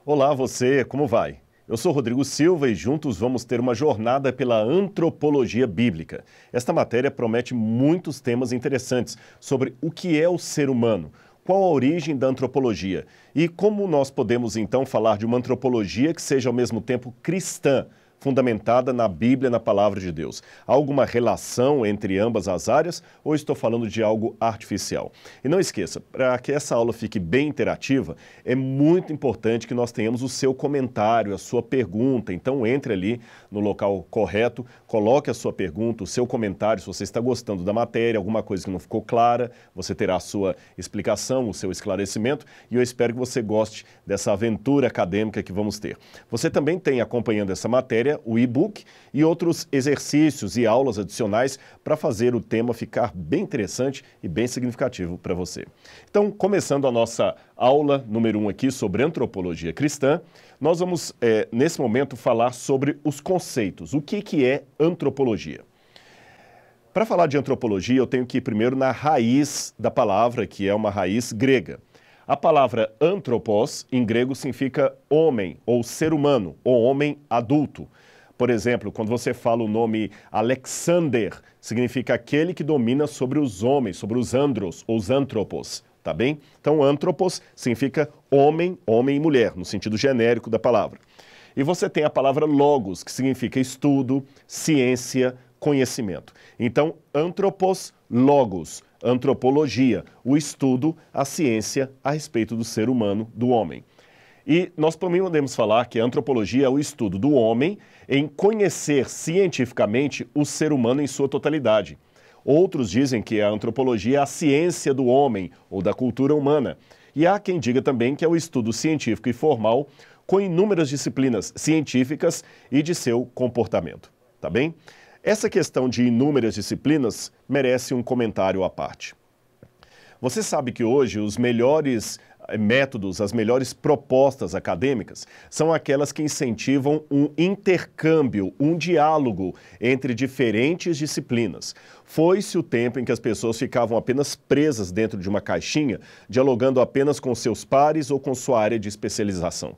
Olá, você, como vai? Eu sou Rodrigo Silva e juntos vamos ter uma jornada pela antropologia bíblica. Esta matéria promete muitos temas interessantes sobre o que é o ser humano, qual a origem da antropologia e como nós podemos então falar de uma antropologia que seja ao mesmo tempo cristã, fundamentada na Bíblia, na Palavra de Deus. Há alguma relação entre ambas as áreas ou estou falando de algo artificial? E não esqueça, para que essa aula fique bem interativa, é muito importante que nós tenhamos o seu comentário, a sua pergunta. Então entre ali no local correto, coloque a sua pergunta, o seu comentário, se você está gostando da matéria, alguma coisa que não ficou clara, você terá a sua explicação, o seu esclarecimento e eu espero que você goste dessa aventura acadêmica que vamos ter. Você também tem, acompanhando essa matéria, o e-book e outros exercícios e aulas adicionais para fazer o tema ficar bem interessante e bem significativo para você. Então, começando a nossa aula número 1 aqui sobre antropologia cristã, nós vamos, nesse momento, falar sobre os conceitos. O que é antropologia? Para falar de antropologia, eu tenho que ir primeiro na raiz da palavra, que é uma raiz grega. A palavra anthropos, em grego, significa homem ou ser humano, ou homem adulto. Por exemplo, quando você fala o nome Alexander, significa aquele que domina sobre os homens, sobre os andros, ou os antropos, tá bem? Então, anthropos significa homem, homem e mulher, no sentido genérico da palavra. E você tem a palavra logos, que significa estudo, ciência, conhecimento. Então, anthropos, logos, antropologia, o estudo, a ciência a respeito do ser humano, do homem. E nós também podemos falar que a antropologia é o estudo do homem em conhecer cientificamente o ser humano em sua totalidade. Outros dizem que a antropologia é a ciência do homem ou da cultura humana. E há quem diga também que é o estudo científico e formal com inúmeras disciplinas científicas e de seu comportamento. Tá bem? Essa questão de inúmeras disciplinas merece um comentário à parte. Você sabe que hoje os melhores métodos, as melhores propostas acadêmicas são aquelas que incentivam um intercâmbio, um diálogo entre diferentes disciplinas. Foi-se o tempo em que as pessoas ficavam apenas presas dentro de uma caixinha, dialogando apenas com seus pares ou com sua área de especialização.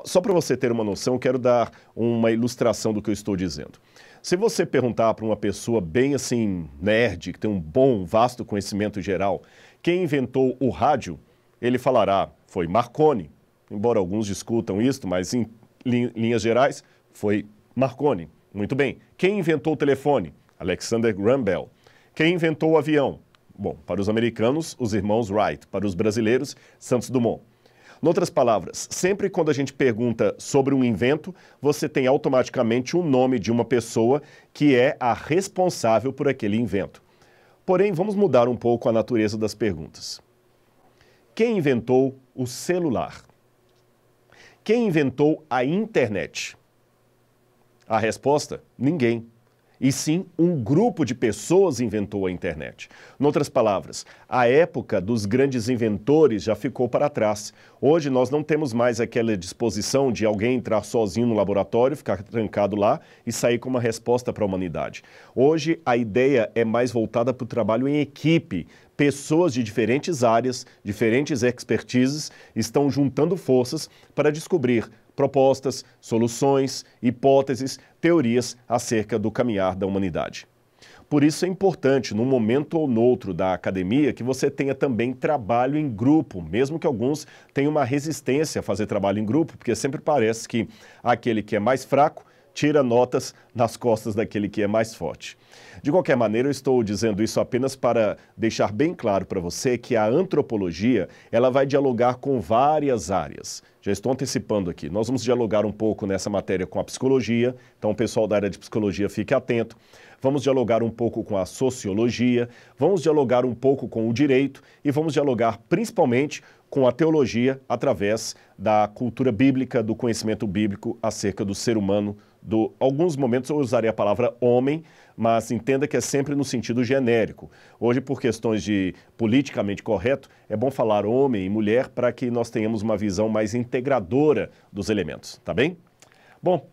Só para você ter uma noção, quero dar uma ilustração do que eu estou dizendo. Se você perguntar para uma pessoa bem assim, nerd, que tem um bom, vasto conhecimento geral, quem inventou o rádio, ele falará, foi Marconi. Embora alguns discutam isso, mas em linhas gerais, foi Marconi. Muito bem. Quem inventou o telefone? Alexander Graham Bell. Quem inventou o avião? Bom, para os americanos, os irmãos Wright. Para os brasileiros, Santos Dumont. Em outras palavras, sempre quando a gente pergunta sobre um invento, você tem automaticamente um nome de uma pessoa que é a responsável por aquele invento. Porém, vamos mudar um pouco a natureza das perguntas. Quem inventou o celular? Quem inventou a internet? A resposta? Ninguém. E sim, um grupo de pessoas inventou a internet. Em outras palavras, a época dos grandes inventores já ficou para trás. Hoje nós não temos mais aquela disposição de alguém entrar sozinho no laboratório, ficar trancado lá e sair com uma resposta para a humanidade. Hoje a ideia é mais voltada para o trabalho em equipe. Pessoas de diferentes áreas, diferentes expertises, estão juntando forças para descobrir propostas, soluções, hipóteses, teorias acerca do caminhar da humanidade. Por isso é importante, num momento ou noutro da academia, que você tenha também trabalho em grupo, mesmo que alguns tenham uma resistência a fazer trabalho em grupo, porque sempre parece que aquele que é mais fraco tira notas nas costas daquele que é mais forte. De qualquer maneira, eu estou dizendo isso apenas para deixar bem claro para você que a antropologia, ela vai dialogar com várias áreas. Já estou antecipando aqui. Nós vamos dialogar um pouco nessa matéria com a psicologia, então o pessoal da área de psicologia fique atento. Vamos dialogar um pouco com a sociologia, vamos dialogar um pouco com o direito e vamos dialogar principalmente com a teologia através da cultura bíblica, do conhecimento bíblico acerca do ser humano. Alguns momentos eu usaria a palavra homem, mas entenda que é sempre no sentido genérico. Hoje, por questões de politicamente correto, é bom falar homem e mulher para que nós tenhamos uma visão mais integradora dos elementos, tá bem? Bom,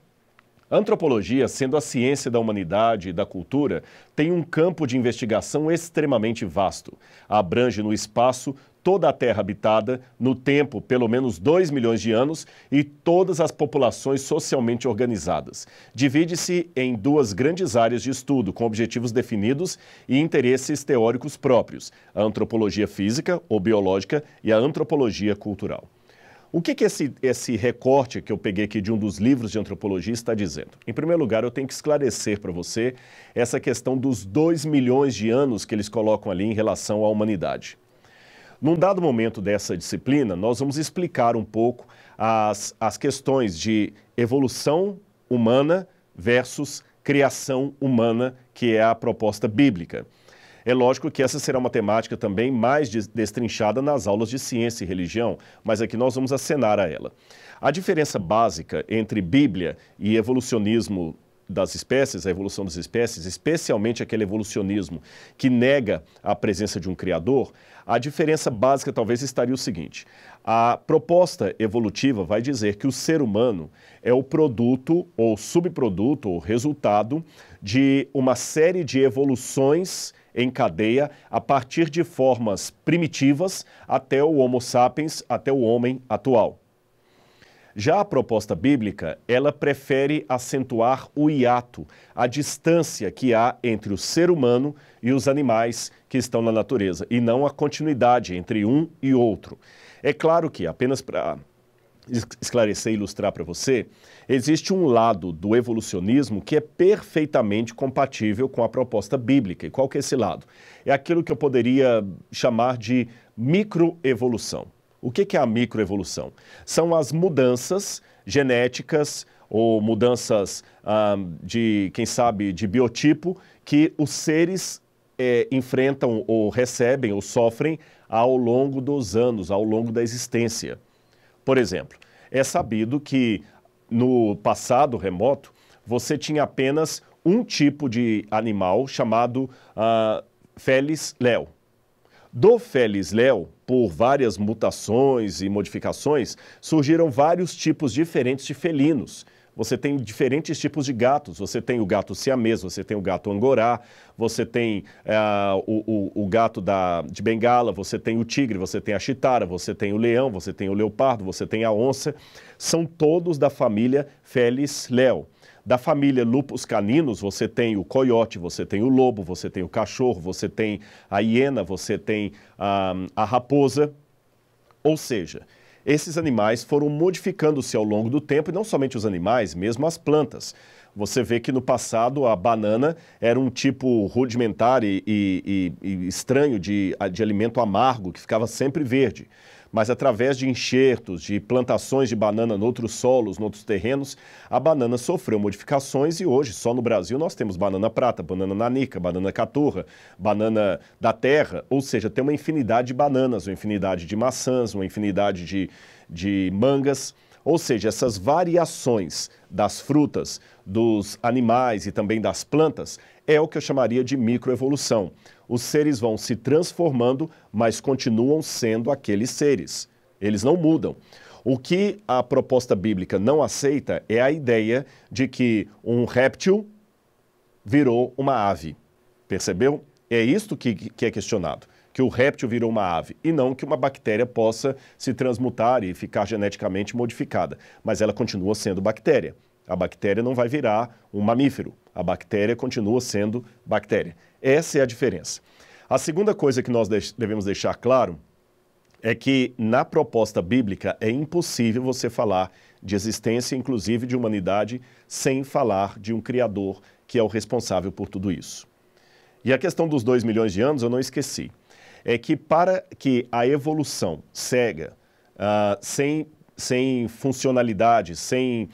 a antropologia, sendo a ciência da humanidade e da cultura, tem um campo de investigação extremamente vasto. Abrange no espaço toda a Terra habitada, no tempo pelo menos 2 milhões de anos, e todas as populações socialmente organizadas. Divide-se em duas grandes áreas de estudo, com objetivos definidos e interesses teóricos próprios: a antropologia física ou biológica e a antropologia cultural. O que esse recorte que eu peguei aqui de um dos livros de antropologia está dizendo? Em primeiro lugar, eu tenho que esclarecer para você essa questão dos 2 milhões de anos que eles colocam ali em relação à humanidade. Num dado momento dessa disciplina, nós vamos explicar um pouco as questões de evolução humana versus criação humana, que é a proposta bíblica. É lógico que essa será uma temática também mais destrinchada nas aulas de ciência e religião, mas aqui nós vamos acenar a ela. A diferença básica entre Bíblia e evolucionismo das espécies, a evolução das espécies, especialmente aquele evolucionismo que nega a presença de um criador, a diferença básica talvez estaria o seguinte: a proposta evolutiva vai dizer que o ser humano é o produto ou subproduto ou resultado de uma série de evoluções em cadeia a partir de formas primitivas até o Homo sapiens, até o homem atual. Já a proposta bíblica, ela prefere acentuar o hiato, a distância que há entre o ser humano e os animais que estão na natureza, e não a continuidade entre um e outro. É claro que, apenas para esclarecer e ilustrar para você, existe um lado do evolucionismo que é perfeitamente compatível com a proposta bíblica. E qual que é esse lado? É aquilo que eu poderia chamar de microevolução. O que é a microevolução? São as mudanças genéticas ou mudanças quem sabe, de biotipo que os seres enfrentam ou recebem ou sofrem ao longo dos anos, ao longo da existência. Por exemplo, é sabido que no passado remoto você tinha apenas um tipo de animal chamado Felis leo. Do Felis leo, por várias mutações e modificações, surgiram vários tipos diferentes de felinos. Você tem diferentes tipos de gatos. Você tem o gato siamês, você tem o gato angorá, você tem o gato de Bengala, você tem o tigre, você tem a chitara, você tem o leão, você tem o leopardo, você tem a onça. São todos da família Felis leo. Da família Lupus caninus, você tem o coiote, você tem o lobo, você tem o cachorro, você tem a hiena, você tem a raposa. Ou seja, esses animais foram modificando-se ao longo do tempo, e não somente os animais, mesmo as plantas. Você vê que no passado a banana era um tipo rudimentar e estranho de alimento amargo, que ficava sempre verde. Mas através de enxertos, de plantações de banana em outros solos, em outros terrenos, a banana sofreu modificações e hoje, só no Brasil, nós temos banana prata, banana nanica, banana caturra, banana da terra, ou seja, tem uma infinidade de bananas, uma infinidade de maçãs, uma infinidade de mangas. Ou seja, essas variações das frutas, dos animais e também das plantas é o que eu chamaria de microevolução. Os seres vão se transformando, mas continuam sendo aqueles seres. Eles não mudam. O que a proposta bíblica não aceita é a ideia de que um réptil virou uma ave. Percebeu? É isto que é questionado. Que o réptil virou uma ave, e não que uma bactéria possa se transmutar e ficar geneticamente modificada. Mas ela continua sendo bactéria. A bactéria não vai virar um mamífero. A bactéria continua sendo bactéria. Essa é a diferença. A segunda coisa que nós devemos deixar claro é que na proposta bíblica é impossível você falar de existência, inclusive de humanidade, sem falar de um Criador que é o responsável por tudo isso. E a questão dos 2 milhões de anos eu não esqueci. É que para que a evolução cega, sem funcionalidade, sem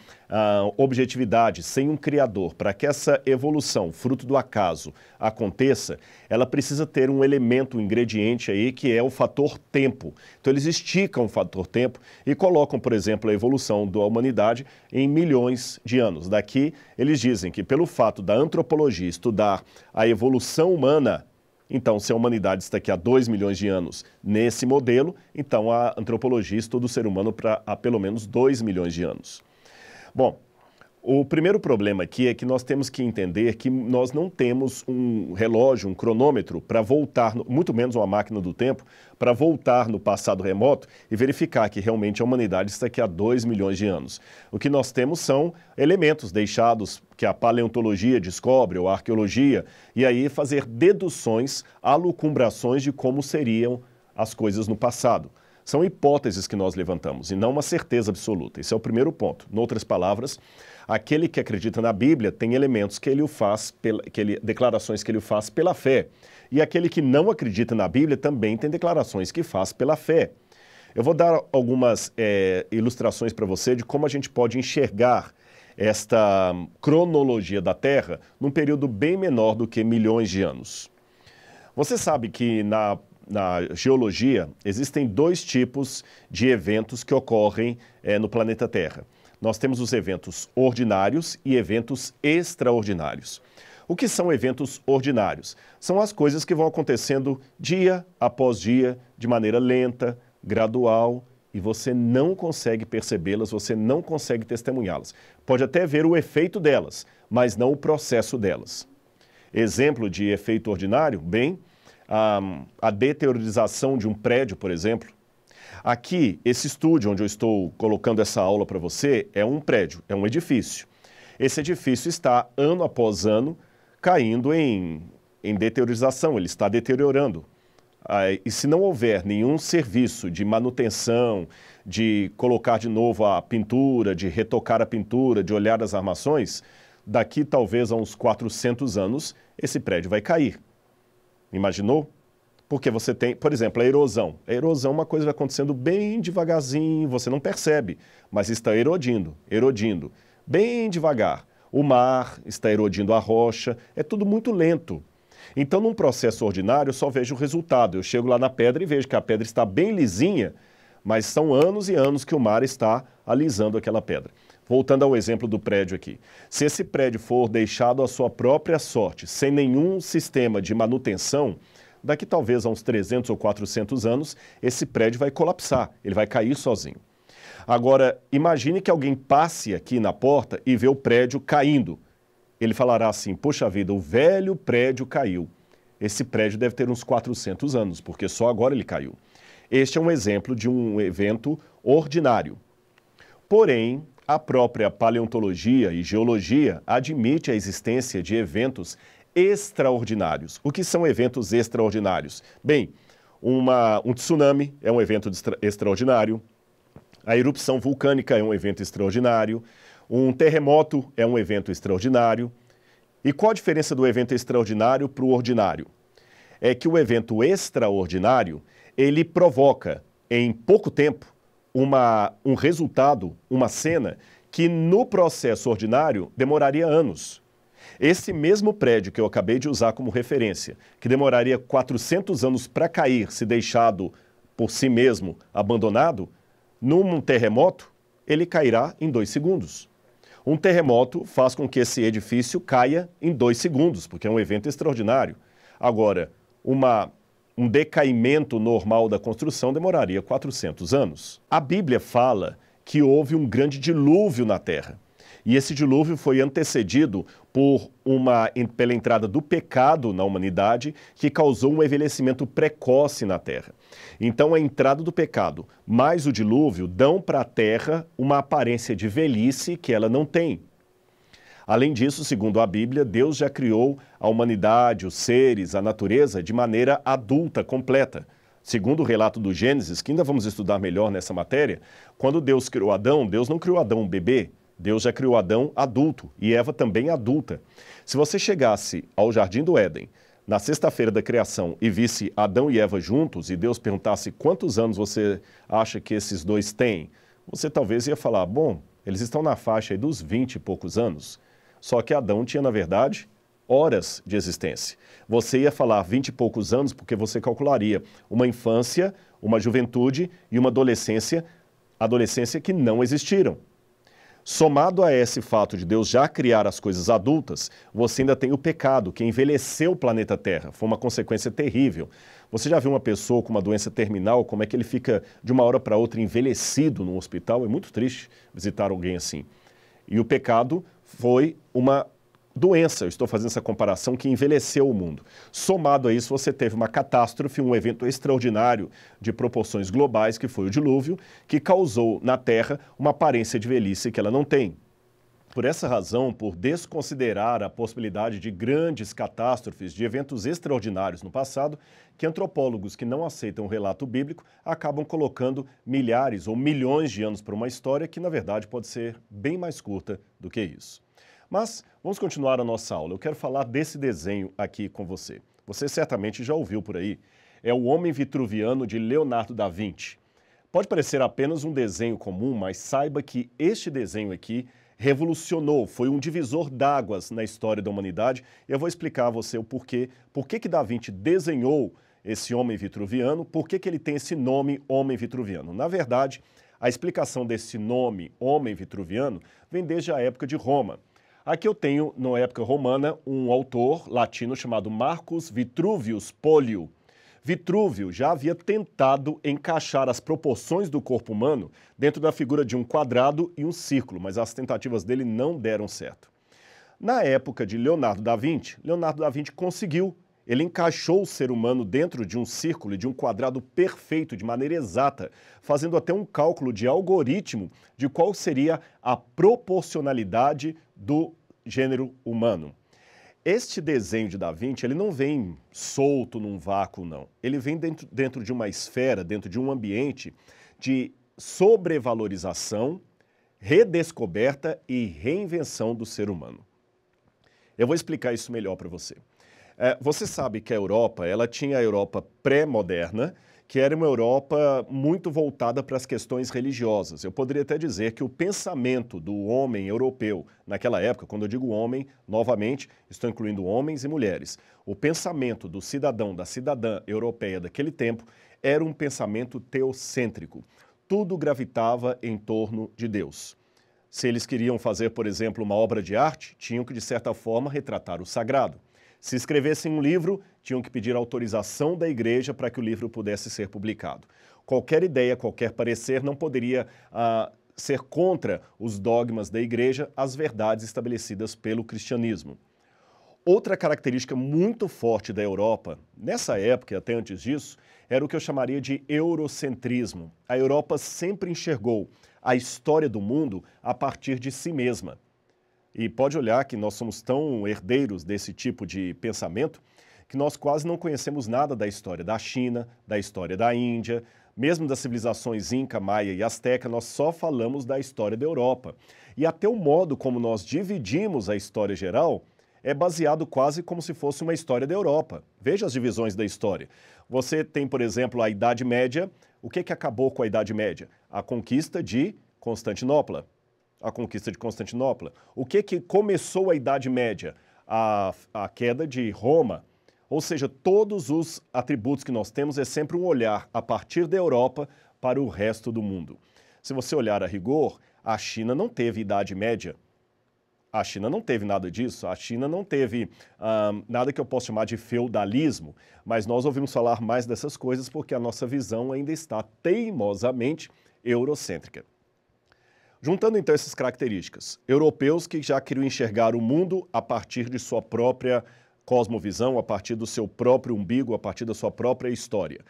objetividade, sem um criador, para que essa evolução, fruto do acaso, aconteça, ela precisa ter um elemento, um ingrediente aí, que é o fator tempo. Então eles esticam o fator tempo e colocam, por exemplo, a evolução da humanidade em milhões de anos. Daqui eles dizem que pelo fato da antropologia estudar a evolução humana, então, se a humanidade está aqui há 2 milhões de anos nesse modelo, então a antropologia estuda o ser humano há pelo menos 2 milhões de anos. Bom, O primeiro problema aqui é que nós temos que entender que nós não temos um relógio, um cronômetro para voltar, muito menos uma máquina do tempo, para voltar no passado remoto e verificar que realmente a humanidade está aqui há 2 milhões de anos. O que nós temos são elementos deixados que a paleontologia descobre, ou a arqueologia, e aí fazer deduções, alucumbrações de como seriam as coisas no passado. São hipóteses que nós levantamos e não uma certeza absoluta. Esse é o primeiro ponto. Em outras palavras, aquele que acredita na Bíblia tem elementos que ele o faz, declarações que ele faz pela fé. E aquele que não acredita na Bíblia também tem declarações que faz pela fé. Eu vou dar algumas ilustrações para você de como a gente pode enxergar esta cronologia da Terra num período bem menor do que milhões de anos. Você sabe que na geologia existem 2 tipos de eventos que ocorrem no planeta Terra. Nós temos os eventos ordinários e eventos extraordinários. O que são eventos ordinários? São as coisas que vão acontecendo dia após dia, de maneira lenta, gradual, e você não consegue percebê-las, você não consegue testemunhá-las. Pode até ver o efeito delas, mas não o processo delas. Exemplo de efeito ordinário? Bem, a deteriorização de um prédio, por exemplo. Aqui, esse estúdio onde eu estou colocando essa aula para você é um prédio, é um edifício. Esse edifício está, ano após ano, caindo em deteriorização, ele está deteriorando. E se não houver nenhum serviço de manutenção, de colocar de novo a pintura, de retocar a pintura, de olhar as armações, daqui talvez a uns 400 anos, esse prédio vai cair. Imaginou? Porque você tem, por exemplo, a erosão. A erosão é uma coisa que vai acontecendo bem devagarzinho, você não percebe, mas está erodindo, erodindo, bem devagar. O mar está erodindo a rocha, é tudo muito lento. Então, num processo ordinário, eu só vejo o resultado. Eu chego lá na pedra e vejo que a pedra está bem lisinha, mas são anos e anos que o mar está alisando aquela pedra. Voltando ao exemplo do prédio aqui. Se esse prédio for deixado à sua própria sorte, sem nenhum sistema de manutenção, daqui talvez a uns 300 ou 400 anos, esse prédio vai colapsar, ele vai cair sozinho. Agora, imagine que alguém passe aqui na porta e vê o prédio caindo. Ele falará assim, poxa vida, o velho prédio caiu. Esse prédio deve ter uns 400 anos, porque só agora ele caiu. Este é um exemplo de um evento ordinário. Porém, a própria paleontologia e geologia admite a existência de eventos extraordinários. O que são eventos extraordinários? Bem, um tsunami é um evento extraordinário, a erupção vulcânica é um evento extraordinário, um terremoto é um evento extraordinário. E qual a diferença do evento extraordinário para o ordinário? É que o evento extraordinário, ele provoca, em pouco tempo, um resultado, uma cena, que no processo ordinário demoraria anos. Esse mesmo prédio que eu acabei de usar como referência, que demoraria 400 anos para cair, se deixado por si mesmo abandonado, num terremoto, ele cairá em 2 segundos. Um terremoto faz com que esse edifício caia em 2 segundos, porque é um evento extraordinário. Agora, um decaimento normal da construção demoraria 400 anos. A Bíblia fala que houve um grande dilúvio na Terra. E esse dilúvio foi antecedido pela entrada do pecado na humanidade, que causou um envelhecimento precoce na Terra. Então, a entrada do pecado mais o dilúvio dão para a Terra uma aparência de velhice que ela não tem. Além disso, segundo a Bíblia, Deus já criou a humanidade, os seres, a natureza de maneira adulta, completa. Segundo o relato do Gênesis, que ainda vamos estudar melhor nessa matéria, quando Deus criou Adão, Deus não criou Adão um bebê, Deus já criou Adão adulto e Eva também adulta. Se você chegasse ao Jardim do Éden, na sexta-feira da criação, e visse Adão e Eva juntos, e Deus perguntasse quantos anos você acha que esses dois têm, você talvez ia falar, bom, eles estão na faixa aí dos 20 e poucos anos. Só que Adão tinha, na verdade, horas de existência. Você ia falar 20 e poucos anos porque você calcularia uma infância, uma juventude e uma adolescência que não existiram. Somado a esse fato de Deus já criar as coisas adultas, você ainda tem o pecado, que envelheceu o planeta Terra. Foi uma consequência terrível. Você já viu uma pessoa com uma doença terminal, como é que ele fica de uma hora para outra envelhecido no hospital? É muito triste visitar alguém assim. E o pecado foi uma doença, eu estou fazendo essa comparação, que envelheceu o mundo. Somado a isso, você teve uma catástrofe, um evento extraordinário de proporções globais, que foi o dilúvio, que causou na Terra uma aparência de velhice que ela não tem. Por essa razão, por desconsiderar a possibilidade de grandes catástrofes, de eventos extraordinários no passado, que antropólogos que não aceitam o relato bíblico acabam colocando milhares ou milhões de anos para uma história que, na verdade, pode ser bem mais curta do que isso. Mas vamos continuar a nossa aula. Eu quero falar desse desenho aqui com você. Você certamente já ouviu por aí. É o Homem Vitruviano de Leonardo da Vinci. Pode parecer apenas um desenho comum, mas saiba que este desenho aqui revolucionou, foi um divisor d'águas na história da humanidade. Eu vou explicar a você o porquê. Por que Da Vinci desenhou esse Homem Vitruviano, por que ele tem esse nome Homem Vitruviano. Na verdade, a explicação desse nome Homem Vitruviano vem desde a época de Roma. Aqui eu tenho, na época romana, um autor latino chamado Marcus Vitruvius Pollio. Vitrúvio já havia tentado encaixar as proporções do corpo humano dentro da figura de um quadrado e um círculo, mas as tentativas dele não deram certo. Na época de Leonardo da Vinci conseguiu. Ele encaixou o ser humano dentro de um círculo e de um quadrado perfeito, de maneira exata, fazendo até um cálculo de algoritmo de qual seria a proporcionalidade do gênero humano. Este desenho de Da Vinci, ele não vem solto num vácuo, não. Ele vem dentro de uma esfera, dentro de um ambiente de sobrevalorização, redescoberta e reinvenção do ser humano. Eu vou explicar isso melhor para você. Você sabe que a Europa, ela tinha a Europa pré-moderna, que era uma Europa muito voltada para as questões religiosas. Eu poderia até dizer que o pensamento do homem europeu naquela época, quando eu digo homem, novamente, estou incluindo homens e mulheres, o pensamento do cidadão, da cidadã europeia daquele tempo era um pensamento teocêntrico. Tudo gravitava em torno de Deus. Se eles queriam fazer, por exemplo, uma obra de arte, tinham que, de certa forma, retratar o sagrado. Se escrevessem um livro, tinham que pedir autorização da igreja para que o livro pudesse ser publicado. Qualquer ideia, qualquer parecer não poderia ser contra os dogmas da igreja, as verdades estabelecidas pelo cristianismo. Outra característica muito forte da Europa, nessa época e até antes disso, era o que eu chamaria de eurocentrismo. A Europa sempre enxergou a história do mundo a partir de si mesma. E pode olhar que nós somos tão herdeiros desse tipo de pensamento que nós quase não conhecemos nada da história da China, da história da Índia, mesmo das civilizações Inca, Maia e Azteca, nós só falamos da história da Europa. E até o modo como nós dividimos a história geral é baseado quase como se fosse uma história da Europa. Veja as divisões da história. Você tem, por exemplo, a Idade Média. O que acabou com a Idade Média? A conquista de Constantinopla. A conquista de Constantinopla. O que começou a Idade Média? A queda de Roma. Ou seja, todos os atributos que nós temos é sempre um olhar a partir da Europa para o resto do mundo. Se você olhar a rigor, a China não teve Idade Média. A China não teve nada disso. A China não teve nada que eu possa chamar de feudalismo. Mas nós ouvimos falar mais dessas coisas porque a nossa visão ainda está teimosamente eurocêntrica. Juntando então essas características, europeus que já queriam enxergar o mundo a partir de sua própria cosmovisão, a partir do seu próprio umbigo, a partir da sua própria história.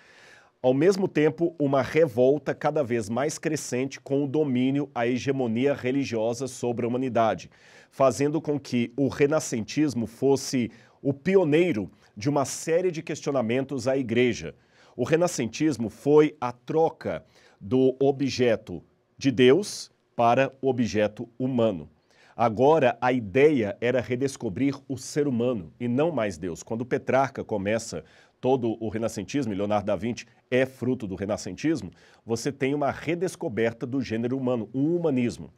Ao mesmo tempo, uma revolta cada vez mais crescente com o domínio, a hegemonia religiosa sobre a humanidade, fazendo com que o renascentismo fosse o pioneiro de uma série de questionamentos à igreja. O renascentismo foi a troca do objeto de Deus para o objeto humano. Agora, a ideia era redescobrir o ser humano e não mais Deus. Quando Petrarca começa todo o renascentismo, e Leonardo da Vinci é fruto do renascentismo, você tem uma redescoberta do gênero humano, um humanismo.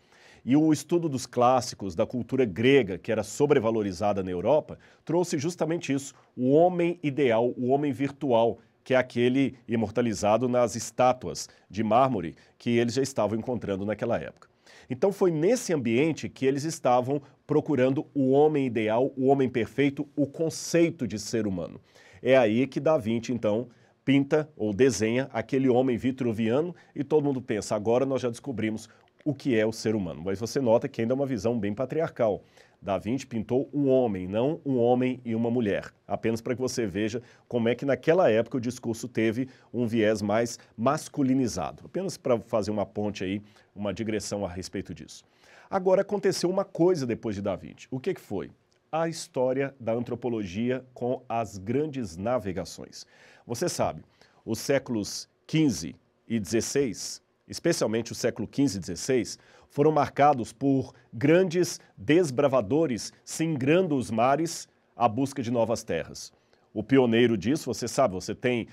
E o estudo dos clássicos, da cultura grega, que era sobrevalorizada na Europa, trouxe justamente isso, o homem ideal, o homem virtual, que é aquele imortalizado nas estátuas de mármore que eles já estavam encontrando naquela época. Então foi nesse ambiente que eles estavam procurando o homem ideal, o homem perfeito, o conceito de ser humano. É aí que Da Vinci, então, pinta ou desenha aquele homem vitruviano e todo mundo pensa, agora nós já descobrimos o que é o ser humano. Mas você nota que ainda é uma visão bem patriarcal. Da Vinci pintou um homem, não um homem e uma mulher. Apenas para que você veja como é que naquela época o discurso teve um viés mais masculinizado. Apenas para fazer uma ponte aí, uma digressão a respeito disso. Agora aconteceu uma coisa depois de Da Vinci. O que foi? A história da antropologia com as grandes navegações. Você sabe, os séculos XV e XVI, especialmente o século XV e XVI, foram marcados por grandes desbravadores singrando os mares à busca de novas terras. O pioneiro disso, você sabe, você tem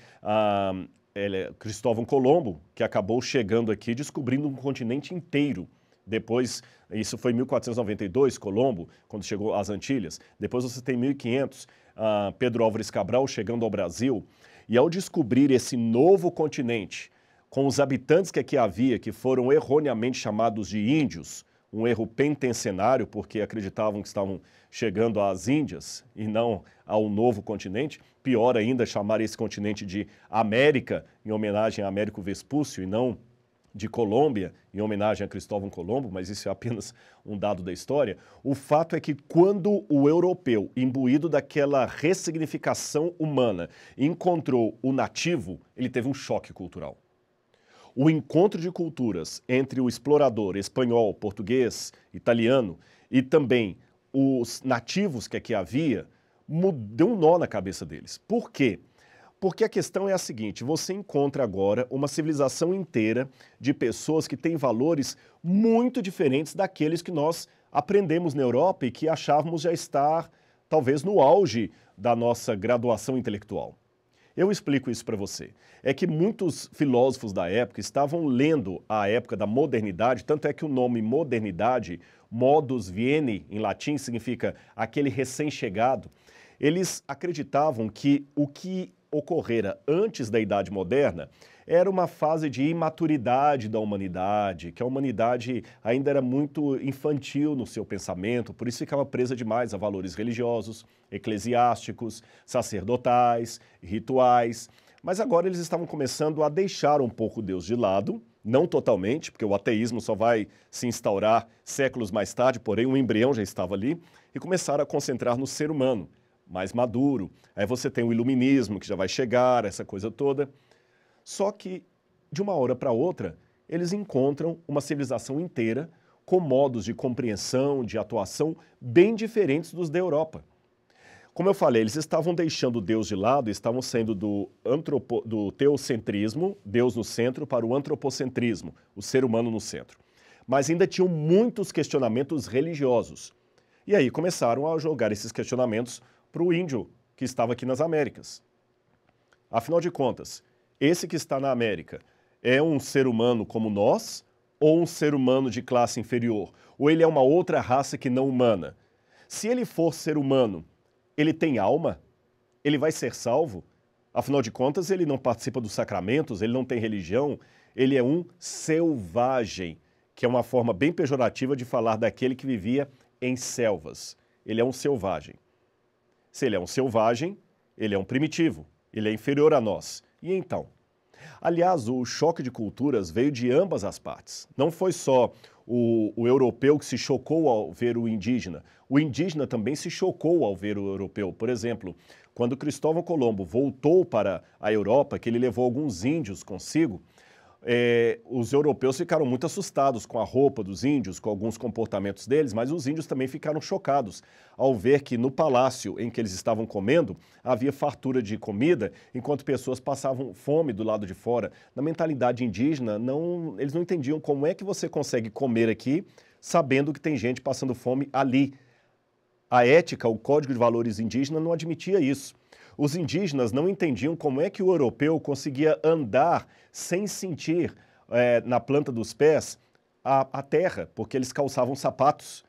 Cristóvão Colombo, que acabou chegando aqui descobrindo um continente inteiro. Depois, isso foi em 1492, Colombo, quando chegou às Antilhas. Depois você tem 1500, Pedro Álvares Cabral chegando ao Brasil. E ao descobrir esse novo continente, com os habitantes que aqui havia, que foram erroneamente chamados de índios, um erro pentencenário, porque acreditavam que estavam chegando às Índias e não ao novo continente. Pior ainda, chamar esse continente de América, em homenagem a Américo Vespúcio, e não de Colômbia, em homenagem a Cristóvão Colombo, mas isso é apenas um dado da história. O fato é que quando o europeu, imbuído daquela ressignificação humana, encontrou o nativo, ele teve um choque cultural. O encontro de culturas entre o explorador espanhol, português, italiano e também os nativos que aqui havia, deu um nó na cabeça deles. Por quê? Porque a questão é a seguinte, você encontra agora uma civilização inteira de pessoas que têm valores muito diferentes daqueles que nós aprendemos na Europa e que achávamos já estar, talvez, no auge da nossa graduação intelectual. Eu explico isso para você. É que muitos filósofos da época estavam lendo a época da modernidade, tanto é que o nome modernidade, modus vieni, em latim, significa aquele recém-chegado. Eles acreditavam que o que ocorrera antes da Idade Moderna era uma fase de imaturidade da humanidade, que a humanidade ainda era muito infantil no seu pensamento, por isso ficava presa demais a valores religiosos, eclesiásticos, sacerdotais, rituais. Mas agora eles estavam começando a deixar um pouco Deus de lado, não totalmente, porque o ateísmo só vai se instaurar séculos mais tarde, porém o embrião já estava ali, e começaram a concentrar no ser humano, mais maduro. Aí você tem o iluminismo, que já vai chegar, essa coisa toda. Só que, de uma hora para outra, eles encontram uma civilização inteira com modos de compreensão, de atuação bem diferentes dos da Europa. Como eu falei, eles estavam deixando Deus de lado, estavam saindo do teocentrismo, Deus no centro, para o antropocentrismo, o ser humano no centro. Mas ainda tinham muitos questionamentos religiosos. E aí começaram a jogar esses questionamentos para o índio que estava aqui nas Américas. Afinal de contas, esse que está na América é um ser humano como nós ou um ser humano de classe inferior? Ou ele é uma outra raça que não humana? Se ele for ser humano, ele tem alma? Ele vai ser salvo? Afinal de contas, ele não participa dos sacramentos, ele não tem religião, ele é um selvagem, que é uma forma bem pejorativa de falar daquele que vivia em selvas. Ele é um selvagem. Se ele é um selvagem, ele é um primitivo, ele é inferior a nós. E então? Aliás, o choque de culturas veio de ambas as partes. Não foi só o europeu que se chocou ao ver o indígena também se chocou ao ver o europeu. Por exemplo, quando Cristóvão Colombo voltou para a Europa, que ele levou alguns índios consigo, os europeus ficaram muito assustados com a roupa dos índios, com alguns comportamentos deles, mas os índios também ficaram chocados ao ver que no palácio em que eles estavam comendo havia fartura de comida, enquanto pessoas passavam fome do lado de fora. Na mentalidade indígena, eles não entendiam como é que você consegue comer aqui sabendo que tem gente passando fome ali. A ética, o código de valores indígena não admitia isso. Os indígenas não entendiam como é que o europeu conseguia andar sem sentir na planta dos pés a terra, porque eles calçavam sapatos.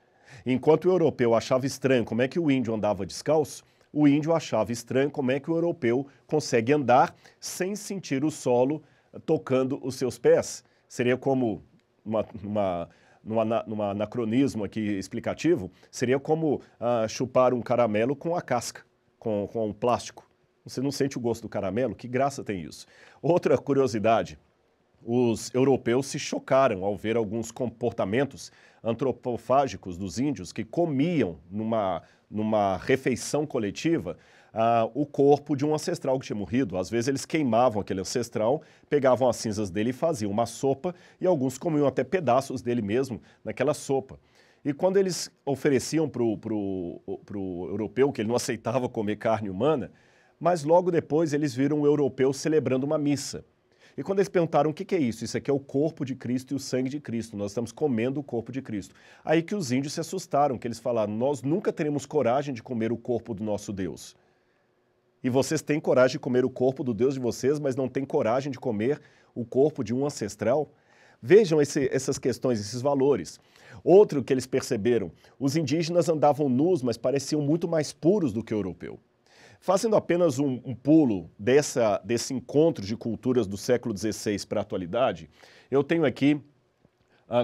Enquanto o europeu achava estranho como é que o índio andava descalço, o índio achava estranho como é que o europeu consegue andar sem sentir o solo tocando os seus pés. Seria como, num anacronismo aqui explicativo, seria como chupar um caramelo com a casca. Com um plástico. Você não sente o gosto do caramelo? Que graça tem isso? Outra curiosidade, os europeus se chocaram ao ver alguns comportamentos antropofágicos dos índios que comiam numa refeição coletiva o corpo de um ancestral que tinha morrido. Às vezes eles queimavam aquele ancestral, pegavam as cinzas dele e faziam uma sopa, e alguns comiam até pedaços dele mesmo naquela sopa. E quando eles ofereciam para o europeu, que ele não aceitava comer carne humana, mas logo depois eles viram o europeu celebrando uma missa. E quando eles perguntaram o que é isso? Isso aqui é o corpo de Cristo e o sangue de Cristo. Nós estamos comendo o corpo de Cristo. Aí que os índios se assustaram, que eles falaram, nós nunca teremos coragem de comer o corpo do nosso Deus. E vocês têm coragem de comer o corpo do Deus de vocês, mas não têm coragem de comer o corpo de um ancestral? Vejam essas questões, esses valores. Outro que eles perceberam, os indígenas andavam nus, mas pareciam muito mais puros do que o europeu. Fazendo apenas um pulo desse encontro de culturas do século XVI para a atualidade, eu tenho aqui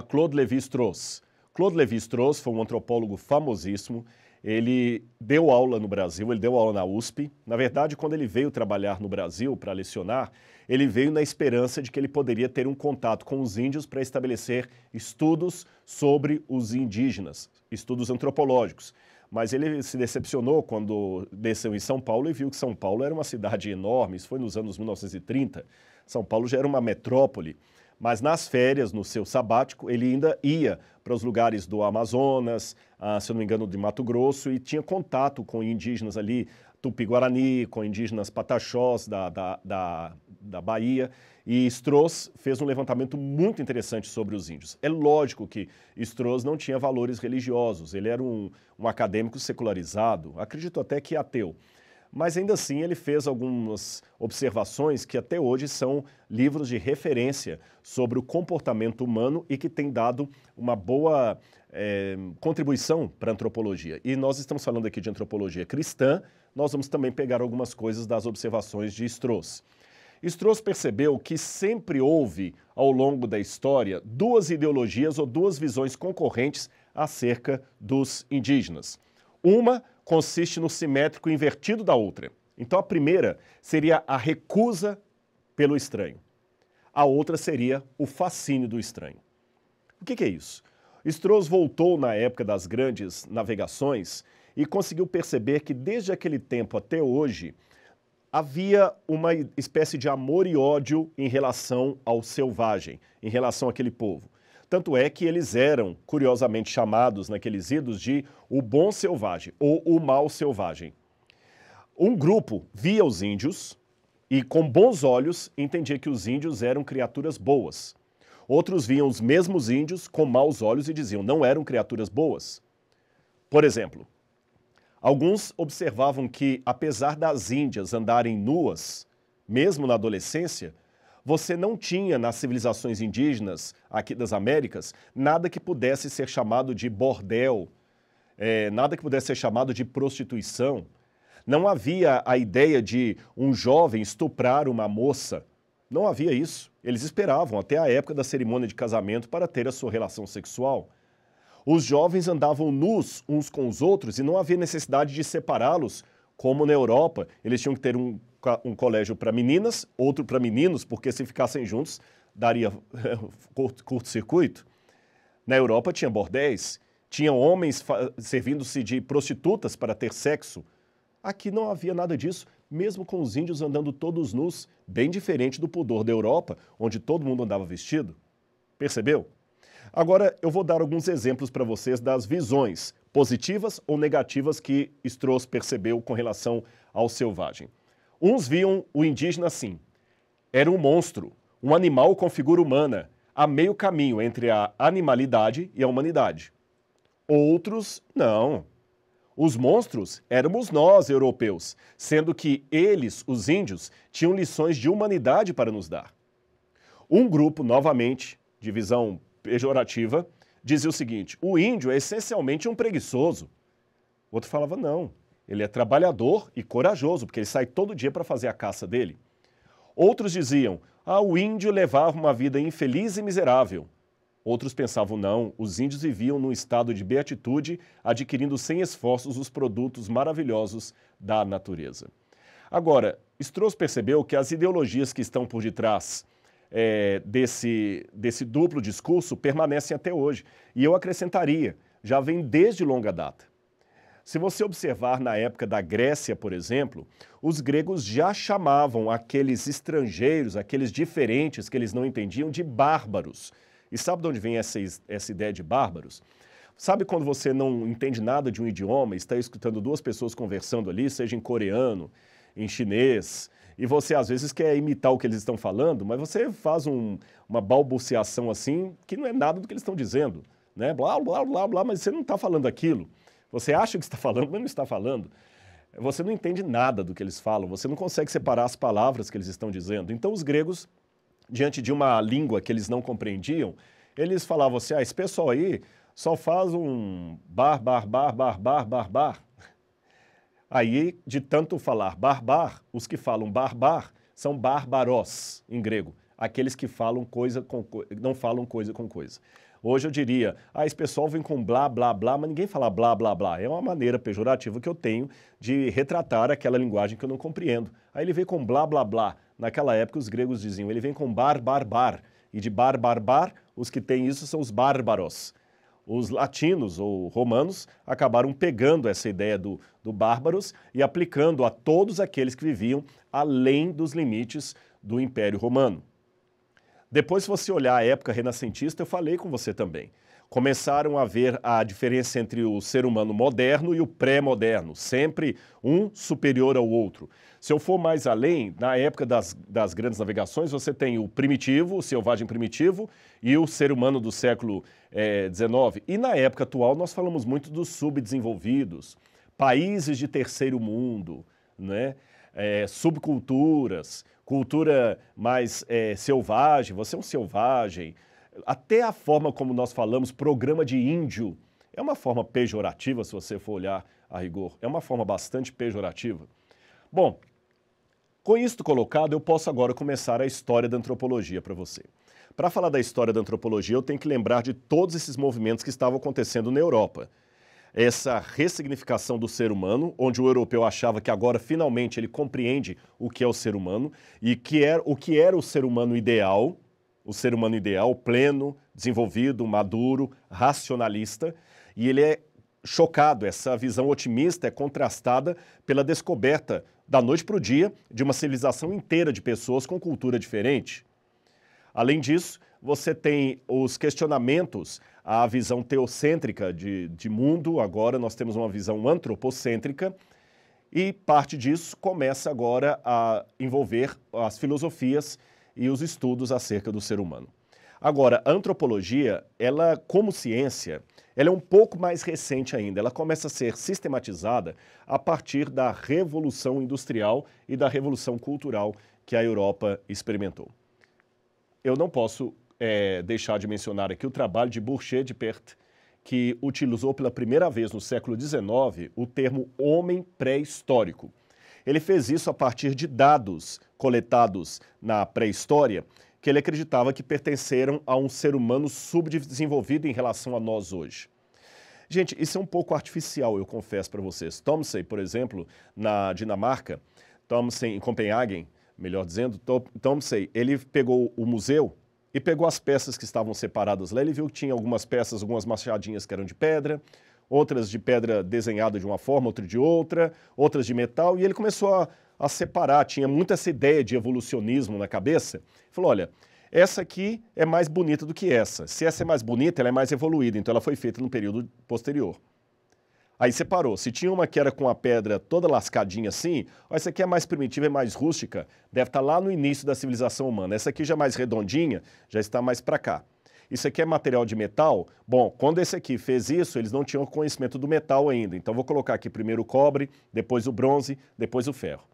Claude Lévi-Strauss. Claude Lévi-Strauss foi um antropólogo famosíssimo. Ele deu aula no Brasil, ele deu aula na USP. Na verdade, quando ele veio trabalhar no Brasil para lecionar, ele veio na esperança de que ele poderia ter um contato com os índios para estabelecer estudos sobre os indígenas, estudos antropológicos. Mas ele se decepcionou quando desceu em São Paulo e viu que São Paulo era uma cidade enorme. Isso foi nos anos 1930. São Paulo já era uma metrópole. Mas nas férias, no seu sabático, ele ainda ia para os lugares do Amazonas, se eu não me engano, de Mato Grosso, e tinha contato com indígenas ali, Tupi-Guarani, com indígenas pataxós da Bahia. E Strauss fez um levantamento muito interessante sobre os índios. É lógico que Strauss não tinha valores religiosos, ele era um acadêmico secularizado, acredito até que ateu. Mas ainda assim ele fez algumas observações que até hoje são livros de referência sobre o comportamento humano e que têm dado uma boa contribuição para a antropologia. E nós estamos falando aqui de antropologia cristã, nós vamos também pegar algumas coisas das observações de Strauss. Strauss percebeu que sempre houve, ao longo da história, duas ideologias ou duas visões concorrentes acerca dos indígenas. Uma consiste no simétrico invertido da outra. Então a primeira seria a recusa pelo estranho. A outra seria o fascínio do estranho. O que é isso? Strauss voltou na época das grandes navegações e conseguiu perceber que desde aquele tempo até hoje havia uma espécie de amor e ódio em relação ao selvagem, em relação àquele povo. Tanto é que eles eram, curiosamente, chamados naqueles idos de o bom selvagem ou o mal selvagem. Um grupo via os índios e, com bons olhos, entendia que os índios eram criaturas boas. Outros viam os mesmos índios com maus olhos e diziam não eram criaturas boas. Por exemplo, alguns observavam que, apesar das índias andarem nuas, mesmo na adolescência, você não tinha nas civilizações indígenas aqui das Américas nada que pudesse ser chamado de bordel, nada que pudesse ser chamado de prostituição. Não havia a ideia de um jovem estuprar uma moça. Não havia isso. Eles esperavam até a época da cerimônia de casamento para ter a sua relação sexual. Os jovens andavam nus uns com os outros e não havia necessidade de separá-los, como na Europa. Eles tinham que ter um colégio para meninas, outro para meninos, porque se ficassem juntos daria curto-circuito. Na Europa tinha bordéis, tinha homens servindo-se de prostitutas para ter sexo. Aqui não havia nada disso, mesmo com os índios andando todos nus, bem diferente do pudor da Europa, onde todo mundo andava vestido. Percebeu? Agora eu vou dar alguns exemplos para vocês das visões positivas ou negativas que Strauss percebeu com relação ao selvagem. Uns viam o indígena assim, era um monstro, um animal com figura humana, a meio caminho entre a animalidade e a humanidade. Outros, não. Os monstros éramos nós, europeus, sendo que eles, os índios, tinham lições de humanidade para nos dar. Um grupo, novamente, de visão pejorativa, dizia o seguinte, o índio é essencialmente um preguiçoso. O outro falava, não, ele é trabalhador e corajoso, porque ele sai todo dia para fazer a caça dele. Outros diziam, o índio levava uma vida infeliz e miserável. Outros pensavam, não, os índios viviam num estado de beatitude, adquirindo sem esforços os produtos maravilhosos da natureza. Agora, Strauss percebeu que as ideologias que estão por detrás desse duplo discurso permanecem até hoje. E eu acrescentaria, já vem desde longa data. Se você observar na época da Grécia, por exemplo, os gregos já chamavam aqueles estrangeiros, aqueles diferentes que eles não entendiam, de bárbaros. E sabe de onde vem essa ideia de bárbaros? Sabe quando você não entende nada de um idioma, está escutando duas pessoas conversando ali, seja em coreano, em chinês, e você às vezes quer imitar o que eles estão falando, mas você faz uma balbuciação assim que não é nada do que eles estão dizendo, né? Blá, blá, blá, blá, mas você não está falando aquilo. Você acha que está falando, mas não está falando. Você não entende nada do que eles falam, você não consegue separar as palavras que eles estão dizendo. Então os gregos, diante de uma língua que eles não compreendiam, eles falavam assim, esse pessoal aí só faz um bar, bar, bar, bar, bar, bar, bar. Aí, de tanto falar barbar, os que falam barbar são bárbaros, em grego. Aqueles que falam não falam coisa com coisa. Hoje eu diria, esse pessoal vem com blá, blá, blá, mas ninguém fala blá, blá, blá. É uma maneira pejorativa que eu tenho de retratar aquela linguagem que eu não compreendo. Aí ele vem com blá, blá, blá. Naquela época os gregos diziam, ele vem com bar, bar, bar. E de bar, bar, bar, os que têm isso são os bárbaros. Os latinos ou romanos acabaram pegando essa ideia do bárbaros e aplicando a todos aqueles que viviam além dos limites do Império Romano. Depois, se você olhar a época renascentista, eu falei com você também. Começaram a ver a diferença entre o ser humano moderno e o pré-moderno, sempre um superior ao outro. Se eu for mais além, na época das grandes navegações, você tem o primitivo, o selvagem primitivo e o ser humano do século XIX. E na época atual nós falamos muito dos subdesenvolvidos, países de terceiro mundo, né? Subculturas, cultura mais selvagem, você é um selvagem. Até a forma como nós falamos, programa de índio, é uma forma pejorativa, se você for olhar a rigor. É uma forma bastante pejorativa. Bom, com isto colocado, eu posso agora começar a história da antropologia para você. Para falar da história da antropologia, eu tenho que lembrar de todos esses movimentos que estavam acontecendo na Europa. Essa ressignificação do ser humano, onde o europeu achava que agora finalmente ele compreende o que é o ser humano e o que era o ser humano ideal, pleno, desenvolvido, maduro, racionalista, e ele é chocado, essa visão otimista é contrastada pela descoberta da noite para o dia de uma civilização inteira de pessoas com cultura diferente. Além disso, você tem os questionamentos à visão teocêntrica de mundo, agora nós temos uma visão antropocêntrica, e parte disso começa agora a envolver as filosofias e os estudos acerca do ser humano. Agora, a antropologia, ela como ciência, ela é um pouco mais recente ainda, ela começa a ser sistematizada a partir da Revolução Industrial e da Revolução Cultural que a Europa experimentou. Eu não posso deixar de mencionar aqui o trabalho de Bourdieu de Perthes, que utilizou pela primeira vez no século XIX o termo homem pré-histórico. Ele fez isso a partir de dados coletados na pré-história, que ele acreditava que pertenceram a um ser humano subdesenvolvido em relação a nós hoje. Gente, isso é um pouco artificial, eu confesso para vocês. Thomsen, por exemplo, na Dinamarca, Thomsen em Copenhagen, melhor dizendo, Thomsen, ele pegou o museu e pegou as peças que estavam separadas lá, ele viu que tinha algumas peças, algumas machadinhas que eram de pedra, outras de pedra desenhada de uma forma, outra de outra, outras de metal, e ele começou a separar, tinha muito essa ideia de evolucionismo na cabeça. Falou, olha, essa aqui é mais bonita do que essa. Se essa é mais bonita, ela é mais evoluída, então ela foi feita no período posterior. Aí separou. Se tinha uma que era com a pedra toda lascadinha assim, ó, essa aqui é mais primitiva, é mais rústica, deve estar lá no início da civilização humana. Essa aqui já é mais redondinha, já está mais para cá. Isso aqui é material de metal? Bom, quando esse aqui fez isso, eles não tinham conhecimento do metal ainda. Então vou colocar aqui primeiro o cobre, depois o bronze, depois o ferro.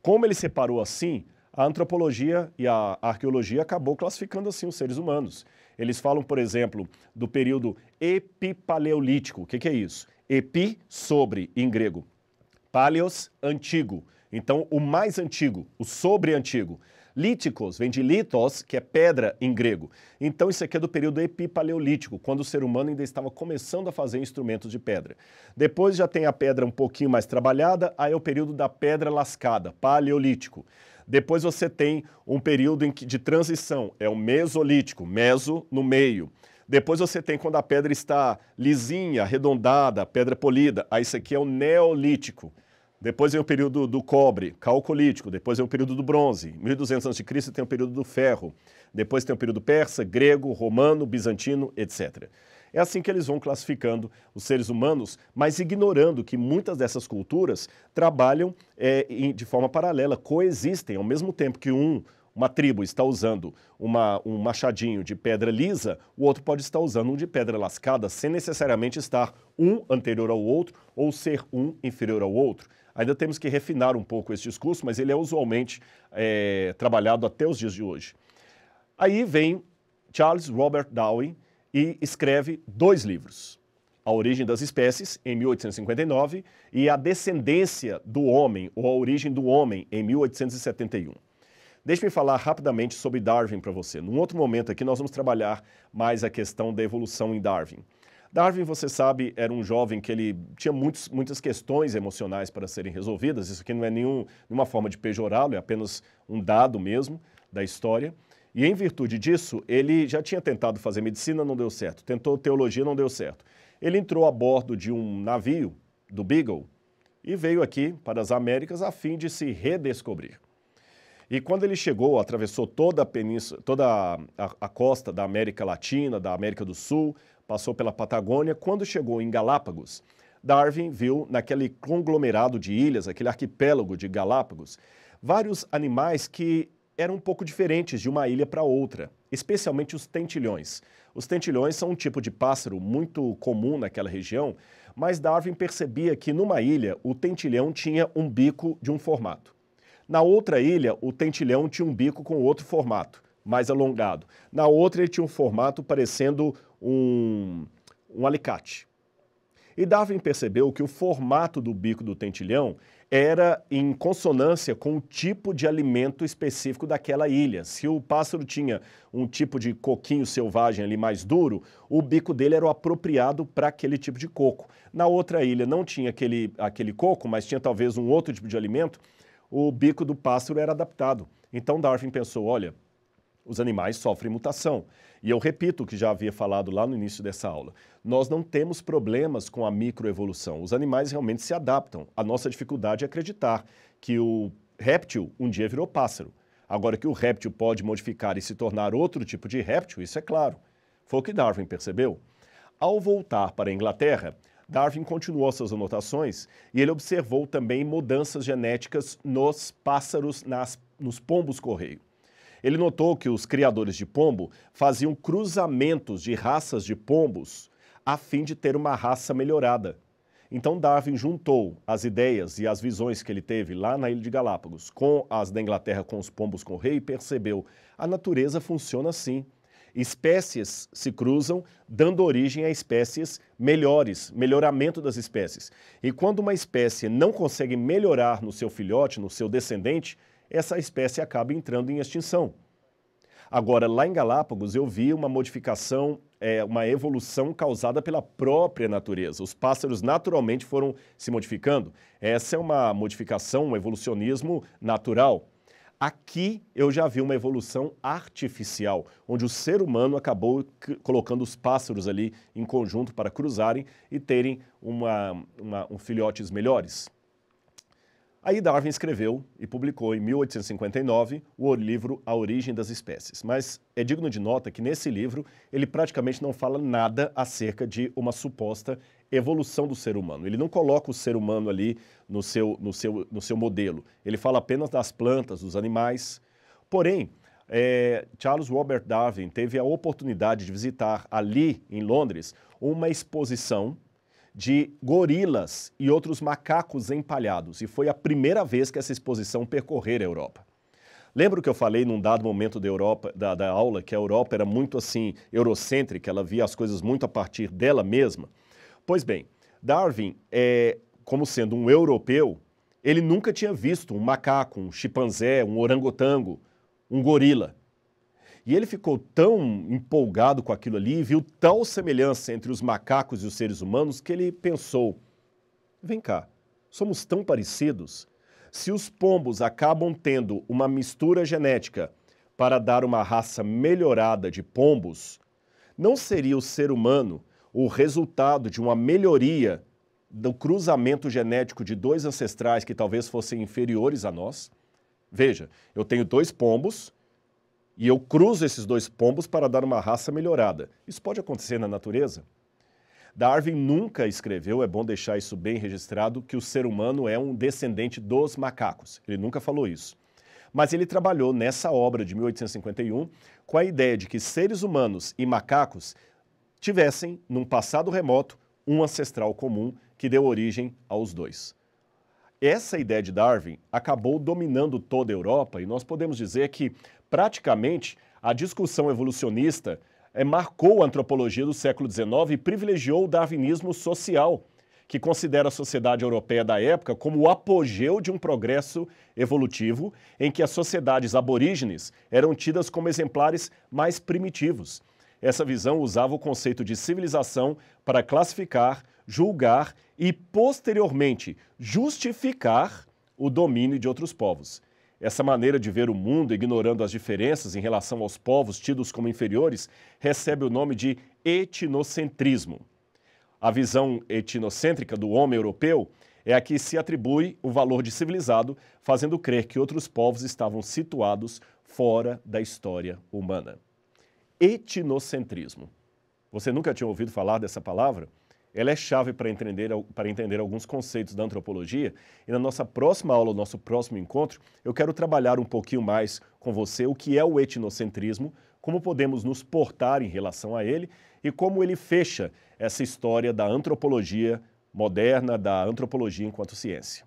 Como ele separou assim, a antropologia e a arqueologia acabou classificando assim os seres humanos. Eles falam, por exemplo, do período epipaleolítico. O que é isso? Epi, sobre, em grego. Paleos, antigo. Então, o mais antigo, o sobre-antigo. Líticos, vem de litos, que é pedra em grego. Então, isso aqui é do período epipaleolítico, quando o ser humano ainda estava começando a fazer instrumentos de pedra. Depois já tem a pedra um pouquinho mais trabalhada, aí é o período da pedra lascada, paleolítico. Depois você tem um período de transição, é o Mesolítico, meso no meio. Depois você tem quando a pedra está lisinha, arredondada, pedra polida, aí isso aqui é o Neolítico. Depois vem o período do cobre, calcolítico. Depois vem o período do bronze. 1200 a.C. tem o período do ferro. Depois tem o período persa, grego, romano, bizantino, etc. É assim que eles vão classificando os seres humanos, mas ignorando que muitas dessas culturas trabalham de forma paralela, coexistem. Ao mesmo tempo que uma tribo está usando um machadinho de pedra lisa, o outro pode estar usando um de pedra lascada, sem necessariamente estar um anterior ao outro ou ser um inferior ao outro. Ainda temos que refinar um pouco esse discurso, mas ele é usualmente trabalhado até os dias de hoje. Aí vem Charles Robert Darwin e escreve 2 livros. A Origem das Espécies, em 1859, e A Descendência do Homem, ou A Origem do Homem, em 1871. Deixe-me falar rapidamente sobre Darwin para você. Num outro momento aqui nós vamos trabalhar mais a questão da evolução em Darwin. Darwin, você sabe, era um jovem que ele tinha muitas questões emocionais para serem resolvidas. Isso aqui não é nenhuma forma de pejorá-lo, é apenas um dado mesmo da história. E em virtude disso, ele já tinha tentado fazer medicina, não deu certo. Tentou teologia, não deu certo. Ele entrou a bordo de um navio, do Beagle, e veio aqui para as Américas a fim de se redescobrir. E quando ele chegou, atravessou toda a península, toda a costa da América Latina, da América do Sul, passou pela Patagônia. Quando chegou em Galápagos, Darwin viu naquele conglomerado de ilhas, aquele arquipélago de Galápagos, vários animais que eram um pouco diferentes de uma ilha para outra, especialmente os tentilhões. Os tentilhões são um tipo de pássaro muito comum naquela região, mas Darwin percebia que numa ilha o tentilhão tinha um bico de um formato. Na outra ilha, o tentilhão tinha um bico com outro formato, mais alongado. Na outra, ele tinha um formato parecendo um alicate. E Darwin percebeu que o formato do bico do tentilhão era em consonância com o tipo de alimento específico daquela ilha. Se o pássaro tinha um tipo de coquinho selvagem ali mais duro, o bico dele era o apropriado para aquele tipo de coco. Na outra ilha não tinha aquele coco, mas tinha talvez um outro tipo de alimento, o bico do pássaro era adaptado. Então Darwin pensou, olha, os animais sofrem mutação. E eu repito o que já havia falado lá no início dessa aula. Nós não temos problemas com a microevolução. Os animais realmente se adaptam. A nossa dificuldade é acreditar que o réptil um dia virou pássaro. Agora que o réptil pode modificar e se tornar outro tipo de réptil, isso é claro. Foi o que Darwin percebeu. Ao voltar para a Inglaterra, Darwin continuou suas anotações e ele observou também mudanças genéticas nos pássaros, nos pombos-correio. Ele notou que os criadores de pombo faziam cruzamentos de raças de pombos a fim de ter uma raça melhorada. Então Darwin juntou as ideias e as visões que ele teve lá na Ilha de Galápagos com as da Inglaterra com os pombos-correio e percebeu a natureza funciona assim. Espécies se cruzam, dando origem a espécies melhores, melhoramento das espécies. E quando uma espécie não consegue melhorar no seu filhote, no seu descendente, essa espécie acaba entrando em extinção. Agora, lá em Galápagos, eu vi uma modificação, uma evolução causada pela própria natureza. Os pássaros naturalmente foram se modificando. Essa é uma modificação, um evolucionismo natural. Aqui eu já vi uma evolução artificial, onde o ser humano acabou colocando os pássaros ali em conjunto para cruzarem e terem filhotes melhores. Aí Darwin escreveu e publicou em 1859 o livro A Origem das Espécies. Mas é digno de nota que nesse livro ele praticamente não fala nada acerca de uma suposta evolução do ser humano. Ele não coloca o ser humano ali no seu modelo. Ele fala apenas das plantas, dos animais. Porém, Charles Robert Darwin teve a oportunidade de visitar ali em Londres uma exposição de gorilas e outros macacos empalhados, e foi a primeira vez que essa exposição percorrer a Europa. Lembra que eu falei num dado momento da aula que a Europa era muito assim, eurocêntrica, ela via as coisas muito a partir dela mesma? Pois bem, Darwin, como sendo um europeu, ele nunca tinha visto um macaco, um chimpanzé, um orangotango, um gorila. E ele ficou tão empolgado com aquilo ali, viu tal semelhança entre os macacos e os seres humanos, que ele pensou, vem cá, somos tão parecidos? Se os pombos acabam tendo uma mistura genética para dar uma raça melhorada de pombos, não seria o ser humano o resultado de uma melhoria do cruzamento genético de dois ancestrais que talvez fossem inferiores a nós? Veja, eu tenho dois pombos e eu cruzo esses dois pombos para dar uma raça melhorada. Isso pode acontecer na natureza? Darwin nunca escreveu, é bom deixar isso bem registrado, que o ser humano é um descendente dos macacos. Ele nunca falou isso. Mas ele trabalhou nessa obra de 1851 com a ideia de que seres humanos e macacos tivessem, num passado remoto, um ancestral comum que deu origem aos dois. Essa ideia de Darwin acabou dominando toda a Europa e nós podemos dizer que, praticamente, a discussão evolucionista marcou a antropologia do século XIX e privilegiou o darwinismo social, que considera a sociedade europeia da época como o apogeu de um progresso evolutivo em que as sociedades aborígenes eram tidas como exemplares mais primitivos. Essa visão usava o conceito de civilização para classificar, julgar e, posteriormente, justificar o domínio de outros povos. Essa maneira de ver o mundo, ignorando as diferenças em relação aos povos tidos como inferiores, recebe o nome de etnocentrismo. A visão etnocêntrica do homem europeu é a que se atribui o valor de civilizado, fazendo crer que outros povos estavam situados fora da história humana. Etnocentrismo. Você nunca tinha ouvido falar dessa palavra? Ela é chave para entender alguns conceitos da antropologia e na nossa próxima aula, no nosso próximo encontro, eu quero trabalhar um pouquinho mais com você o que é o etnocentrismo, como podemos nos portar em relação a ele e como ele fecha essa história da antropologia moderna, da antropologia enquanto ciência.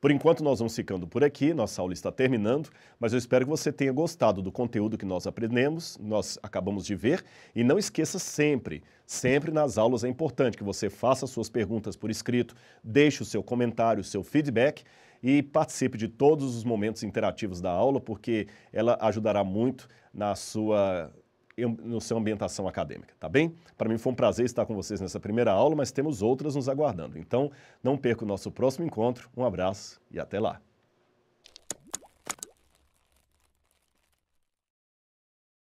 Por enquanto, nós vamos ficando por aqui, nossa aula está terminando, mas eu espero que você tenha gostado do conteúdo que nós aprendemos, nós acabamos de ver, e não esqueça sempre nas aulas é importante que você faça suas perguntas por escrito, deixe o seu comentário, o seu feedback e participe de todos os momentos interativos da aula, porque ela ajudará muito na sua ambientação acadêmica, tá bem? Para mim foi um prazer estar com vocês nessa primeira aula, mas temos outras nos aguardando. Então, não perca o nosso próximo encontro. Um abraço e até lá!